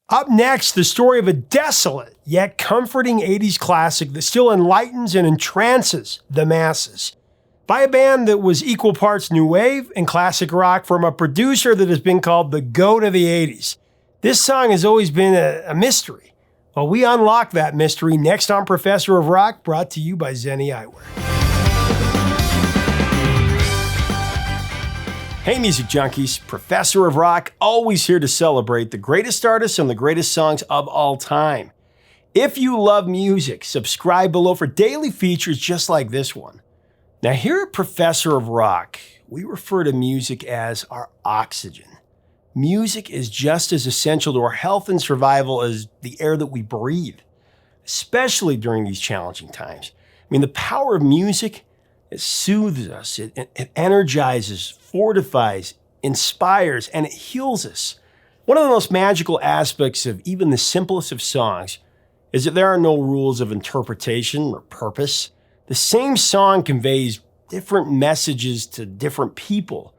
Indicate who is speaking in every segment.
Speaker 1: Up next, the story of a desolate yet comforting 80s classic that still enlightens and entrances the masses. By a band that was equal parts new wave and classic rock from a producer that has been called the GOAT of the 80s. This song has always been a mystery. Well, we unlock that mystery next on Professor of Rock, brought to you by Zenni Eyewear. Hey music junkies, Professor of Rock, always here to celebrate the greatest artists and the greatest songs of all time. If you love music, subscribe below for daily features just like this one. Now here at Professor of Rock, we refer to music as our oxygen. Music is just as essential to our health and survival as the air that we breathe, especially during these challenging times. I mean, the power of music, it soothes us, it energizes, fortifies, inspires, and it heals us. One of the most magical aspects of even the simplest of songs is that there are no rules of interpretation or purpose. The same song conveys different messages to different people.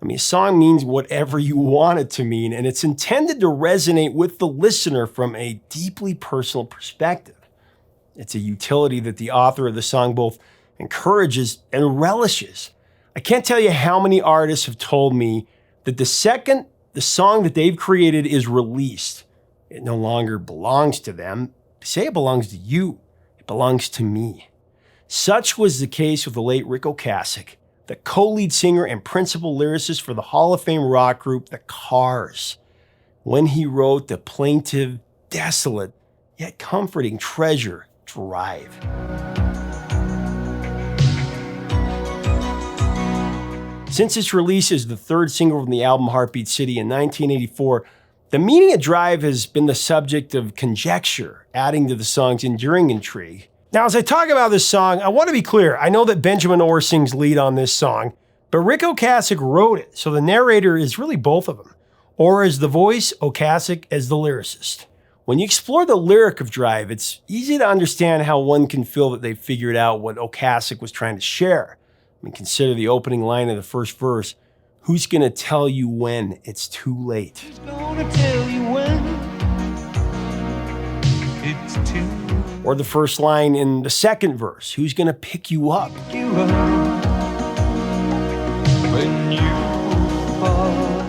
Speaker 1: I mean, a song means whatever you want it to mean, and it's intended to resonate with the listener from a deeply personal perspective. It's a utility that the author of the song both encourages and relishes. I can't tell you how many artists have told me that the second the song that they've created is released, it no longer belongs to them. They say it belongs to you. It belongs to me. Such was the case with the late Ric Ocasek, the co-lead singer and principal lyricist for the Hall of Fame rock group, the Cars, when he wrote the plaintive, desolate, yet comforting treasure, Drive. Since its release as the third single from the album Heartbeat City in 1984, the meaning of Drive has been the subject of conjecture, adding to the song's enduring intrigue. Now, as I talk about this song, I want to be clear. I know that Benjamin Orr sings lead on this song, but Ric Ocasek wrote it, so the narrator is really both of them. Orr as the voice, Ocasek as the lyricist. When you explore the lyric of Drive, it's easy to understand how one can feel that they've figured out what Ocasek was trying to share. I mean, consider the opening line of the first verse. Who's gonna tell you when it's too late? Who's gonna tell you when it's too late? Or the first line in the second verse, who's gonna pick you up?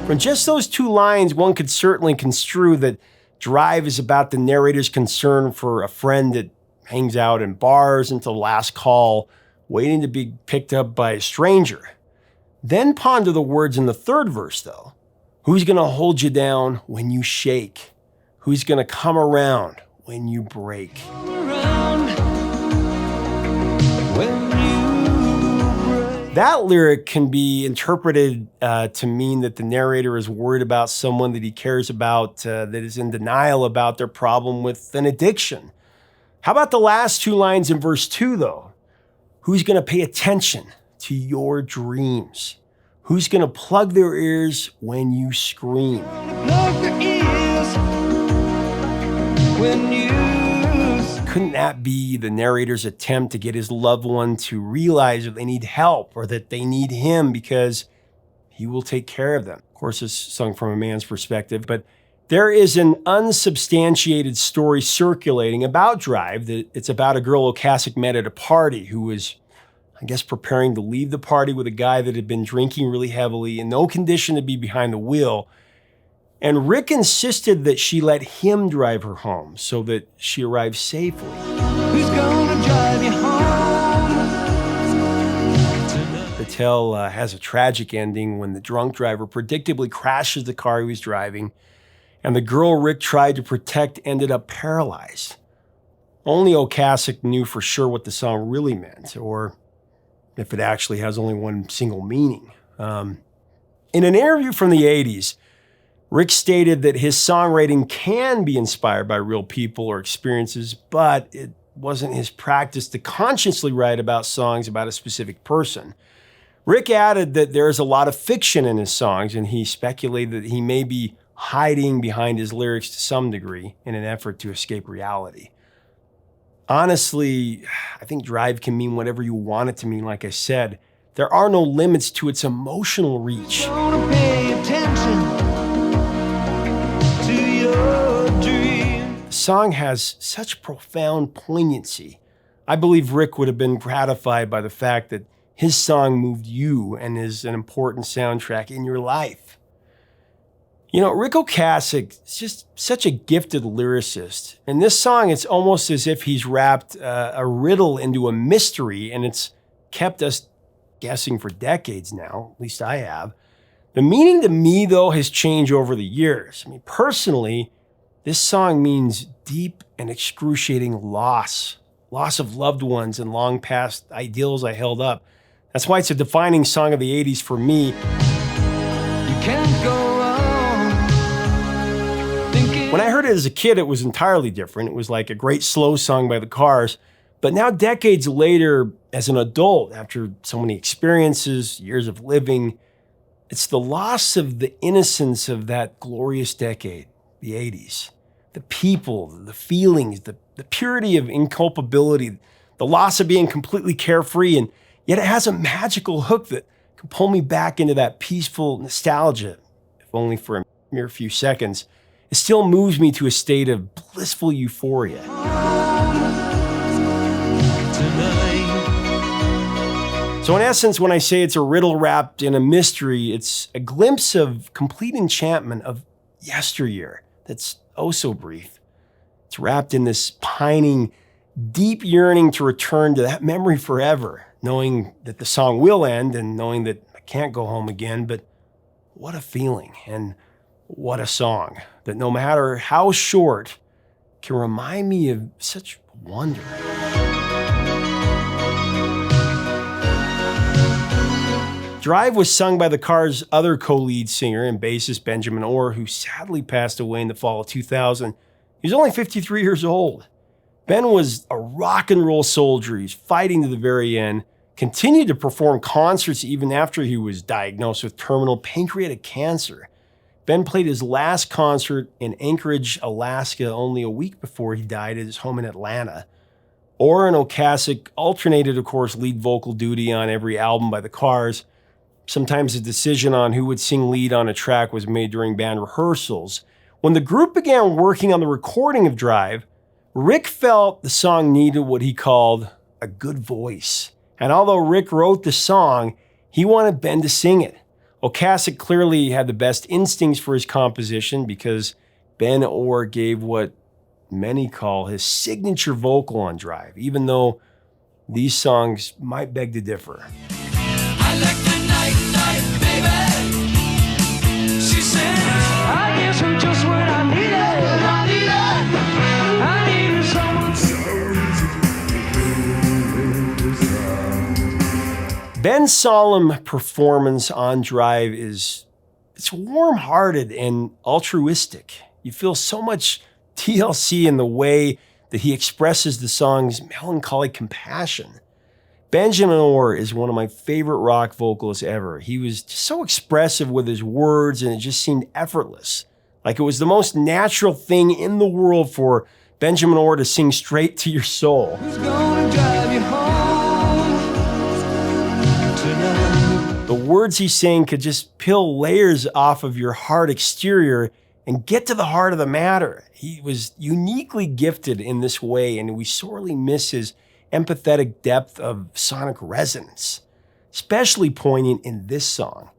Speaker 1: From just those two lines, one could certainly construe that Drive is about the narrator's concern for a friend that hangs out in bars until last call, waiting to be picked up by a stranger. Then ponder the words in the third verse, though. Who's gonna hold you down when you shake? Who's gonna come around when you break? That lyric can be interpreted to mean that the narrator is worried about someone that he cares about that is in denial about their problem with an addiction. How about the last two lines in verse 2, though? Who's going to pay attention to your dreams? Who's going to plug their ears when you scream? Couldn't that be the narrator's attempt to get his loved one to realize that they need help or that they need him because he will take care of them? Of course, it's sung from a man's perspective, but there is an unsubstantiated story circulating about Drive that it's about a girl Ocasek met at a party who was, I guess, preparing to leave the party with a guy that had been drinking really heavily in no condition to be behind the wheel. And Ric insisted that she let him drive her home so that she arrived safely. Who's gonna drive you home? The tale has a tragic ending when the drunk driver predictably crashes the car he was driving, and the girl Ric tried to protect ended up paralyzed. Only Ocasek knew for sure what the song really meant, or if it actually has only one single meaning. In an interview from the 80s, Ric stated that his songwriting can be inspired by real people or experiences, but it wasn't his practice to consciously write about songs about a specific person. Ric added that there is a lot of fiction in his songs, and he speculated that he may be hiding behind his lyrics to some degree in an effort to escape reality. Honestly, I think Drive can mean whatever you want it to mean, like I said. There are no limits to its emotional reach. song has such profound poignancy. I believe Rick would have been gratified by the fact that his song moved you and is an important soundtrack in your life. You know, Ric Ocasek is just such a gifted lyricist. In this song, it's almost as if he's wrapped a riddle into a mystery, and it's kept us guessing for decades now, at least I have. The meaning to me, though, has changed over the years. I mean, personally, this song means deep and excruciating loss of loved ones and long past ideals I held up. That's why it's a defining song of the 80s for me.
Speaker 2: You can't go wrong thinking.
Speaker 1: When I heard it as a kid, it was entirely different. It was like a great slow song by the Cars. But now, decades later, as an adult, after so many experiences, years of living, it's the loss of the innocence of that glorious decade, the 80s. The people, the feelings, the purity of inculpability, the loss of being completely carefree, and yet it has a magical hook that can pull me back into that peaceful nostalgia, if only for a mere few seconds. It still moves me to a state of blissful euphoria. So in essence, when I say it's a riddle wrapped in a mystery, it's a glimpse of complete enchantment of yesteryear that's oh so brief. It's wrapped in this pining, deep yearning to return to that memory forever, knowing that the song will end and knowing that I can't go home again. But what a feeling and what a song that no matter how short can remind me of such wonder. Drive was sung by the Cars' other co-lead singer and bassist Benjamin Orr, who sadly passed away in the fall of 2000. He was only 53 years old. Ben was a rock and roll soldier. He's fighting to the very end, continued to perform concerts even after he was diagnosed with terminal pancreatic cancer. Ben played his last concert in Anchorage, Alaska, only a week before he died at his home in Atlanta. Orr and Ocasek alternated, of course, lead vocal duty on every album by the Cars. Sometimes a decision on who would sing lead on a track was made during band rehearsals. When the group began working on the recording of Drive, Rick felt the song needed what he called a good voice. And although Rick wrote the song, he wanted Ben to sing it. Ocasek clearly had the best instincts for his composition because Ben Orr gave what many call his signature vocal on Drive, even though these songs might beg to differ.
Speaker 2: I like the night, baby. She said, I guess I'm just what I needed. I needed someone.
Speaker 1: Ben's solemn performance on Drive it's warm-hearted and altruistic. You feel so much TLC in the way that he expresses the song's melancholic compassion. Benjamin Orr is one of my favorite rock vocalists ever. He was just so expressive with his words, and it just seemed effortless. Like it was the most natural thing in the world for Benjamin Orr to sing straight to your soul.
Speaker 2: Who's gonna drive you home tonight?
Speaker 1: The words he's saying could just peel layers off of your hard exterior and get to the heart of the matter. He was uniquely gifted in this way, and we sorely miss his empathetic depth of sonic resonance, especially poignant in this song.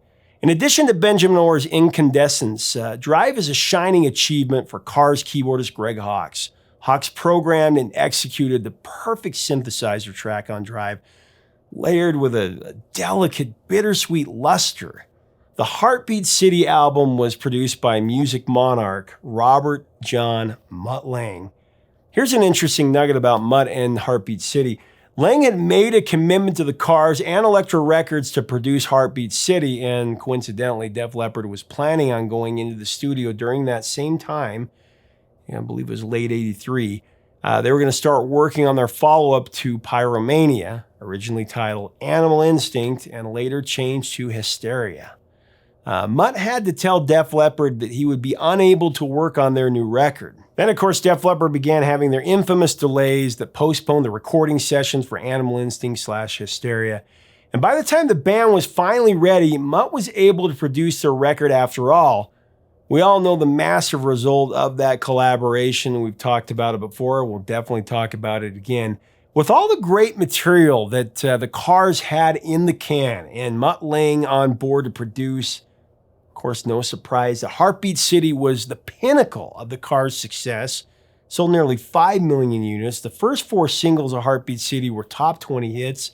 Speaker 1: In addition to Benjamin Orr's incandescence, Drive is a shining achievement for Cars keyboardist Greg Hawkes. Hawkes programmed and executed the perfect synthesizer track on Drive, layered with a delicate, bittersweet luster. The Heartbeat City album was produced by music monarch Robert John Mutt Lange. Here's an interesting nugget about Mutt and Heartbeat City. Lange had made a commitment to the Cars and Elektra Records to produce Heartbeat City, and coincidentally, Def Leppard was planning on going into the studio during that same time. I believe it was late 83. They were going to start working on their follow-up to Pyromania, originally titled Animal Instinct and later changed to Hysteria. Mutt had to tell Def Leppard that he would be unable to work on their new record. Then, of course, Def Leppard began having their infamous delays that postponed the recording sessions for Animal Instinct / Hysteria. And by the time the band was finally ready, Mutt was able to produce their record after all. We all know the massive result of that collaboration. We've talked about it before. We'll definitely talk about it again. With all the great material that the Cars had in the can and Mutt Lange on board to produce, of course, no surprise that Heartbeat City was the pinnacle of the Cars' success. Sold nearly 5 million units. The first 4 singles of Heartbeat City were top 20 hits,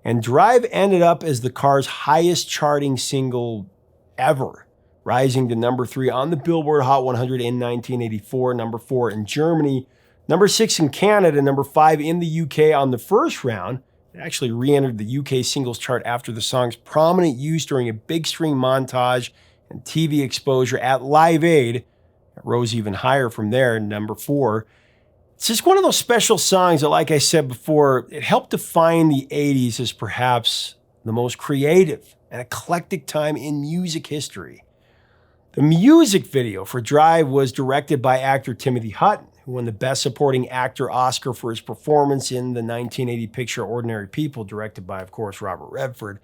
Speaker 1: and Drive ended up as the Cars' highest charting single ever, rising to number 3 on the Billboard Hot 100 in 1984, number 4 in Germany, number 6 in Canada, number 5 in the UK on the first round. It actually re-entered the UK singles chart after the song's prominent use during a big screen montage and TV exposure at Live Aid. It rose even higher from there, number 4. It's just one of those special songs that, like I said before, it helped define the 80s as perhaps the most creative and eclectic time in music history. The music video for Drive was directed by actor Timothy Hutton, who won the Best Supporting Actor Oscar for his performance in the 1980 picture Ordinary People, directed by, of course, Robert Redford.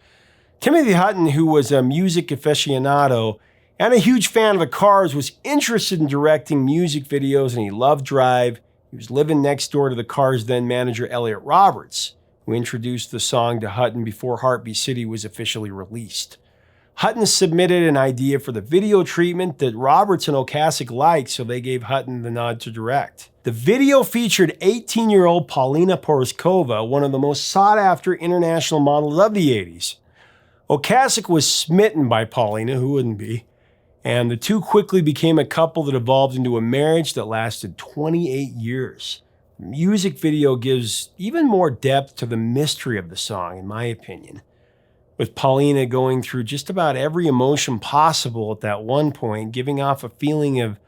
Speaker 1: Timothy Hutton, who was a music aficionado and a huge fan of the Cars, was interested in directing music videos, and he loved Drive. He was living next door to the Cars' then manager, Elliot Roberts, who introduced the song to Hutton before Heartbeat City was officially released. Hutton submitted an idea for the video treatment that Roberts and Ocasek liked, so they gave Hutton the nod to direct. The video featured 18-year-old Paulina Porizkova, one of the most sought-after international models of the 80s. Ocasek was smitten by Paulina, who wouldn't be, and the two quickly became a couple that evolved into a marriage that lasted 28 years. The music video gives even more depth to the mystery of the song, in my opinion, with Paulina going through just about every emotion possible at that one point, giving off a feeling of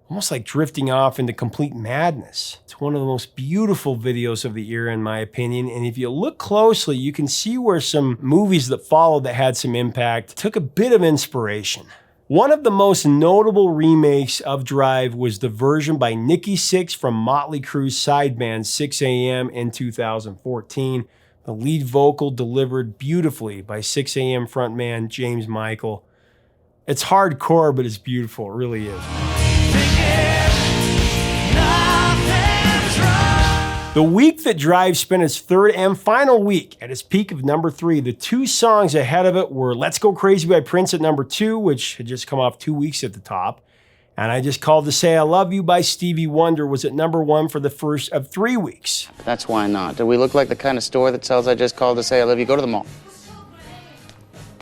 Speaker 1: almost like drifting off into complete madness. It's one of the most beautiful videos of the era, in my opinion, and if you look closely, you can see where some movies that followed that had some impact took a bit of inspiration. One of the most notable remakes of Drive was the version by Nikki Sixx from Motley Crue's side band 6am in 2014. The lead vocal delivered beautifully by 6am frontman James Michael. It's hardcore, but it's beautiful. It really is. The week that Drive spent its third and final week at its peak of number 3, the 2 songs ahead of it were Let's Go Crazy by Prince at number 2, which had just come off 2 weeks at the top, and I Just Called to Say I Love You by Stevie Wonder was at number 1 for the first of 3 weeks.
Speaker 3: That's why not. Do we look like the kind of store that sells I Just Called to Say I Love You? Go to the mall.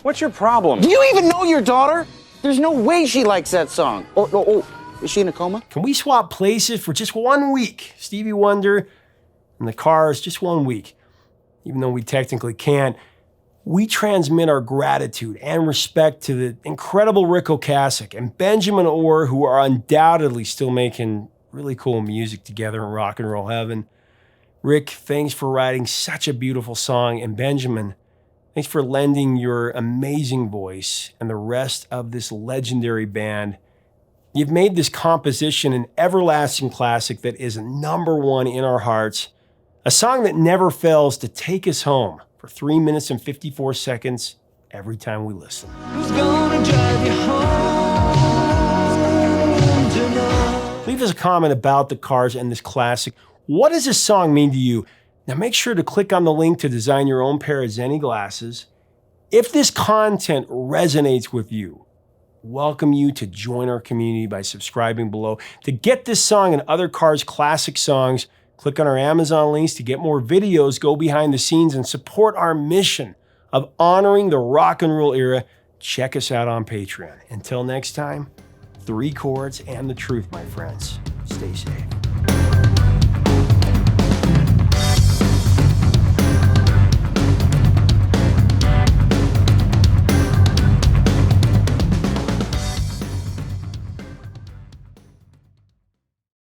Speaker 4: What's your problem?
Speaker 3: Do you even know your daughter? There's no way she likes that song. Oh, is she in a coma?
Speaker 1: Can we swap places for just 1 week? Stevie Wonder and the Cars, just 1 week. Even though we technically can't, we transmit our gratitude and respect to the incredible Ric Ocasek and Benjamin Orr, who are undoubtedly still making really cool music together in rock and roll heaven. Ric, thanks for writing such a beautiful song, and Benjamin, thanks for lending your amazing voice and the rest of this legendary band. You've made this composition an everlasting classic that is number 1 in our hearts, a song that never fails to take us home for 3 minutes and 54 seconds every time we listen.
Speaker 2: Who's gonna drive you home tonight?
Speaker 1: Leave us a comment about the Cars and this classic. What does this song mean to you? Now make sure to click on the link to design your own pair of Zenni glasses. If this content resonates with you, welcome you to join our community by subscribing below. To get this song and other Cars classic songs, click on our Amazon links to get more videos, go behind the scenes, and support our mission of honoring the rock and roll era. Check us out on Patreon. Until next time, 3 chords and the truth, my friends. Stay safe.